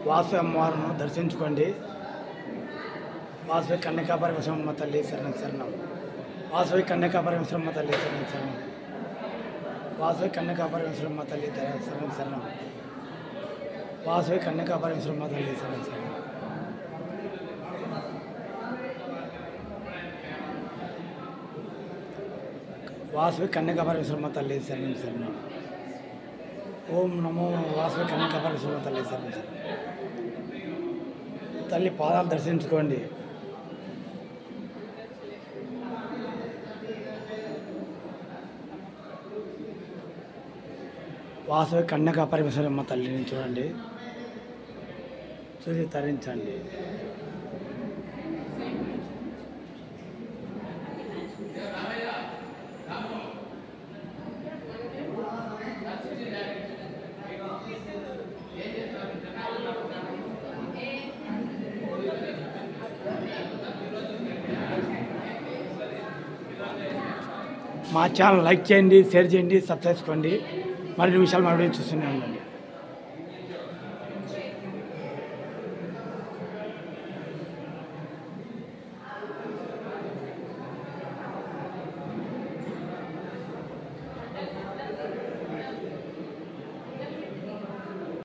వాసవి అమ్మవారిని దర్శించుకోండి. వాసవి కన్యకా పరమేశ్వరమ్మ తల్లి శరణం శరణం. వాసవి కన్యకా పరమేశ్వరమ్మ తల్లి శరణం శరణం. వాసవి కన్యకా పరమేశ్వరమ్మ తల్లి శరణం శరణం. వాసవి కన్యకా పరమేశ్వరమ్మ తల్లి శరణం శరణం. వాసవి కన్యకా పరమేశ్వరమ్మ తల్లి శరణం శరణం. ఓం నమో వాసవి కన్యకా పరమేశ్వరమ్మ తల్లి శరణం శరణం. తల్లి పాదాలు దర్శించుకోండి. వాసవి కన్యకా పరమేశ్వరమ్మ తల్లిని చూడండి, చూసి తరించండి. మా ఛానల్ లైక్ చేయండి, షేర్ చేయండి, సబ్స్క్రైబ్ చేసుకోండి. మరిన్ని విషయాలు మళ్ళీ చూస్తూనే ఉండండి.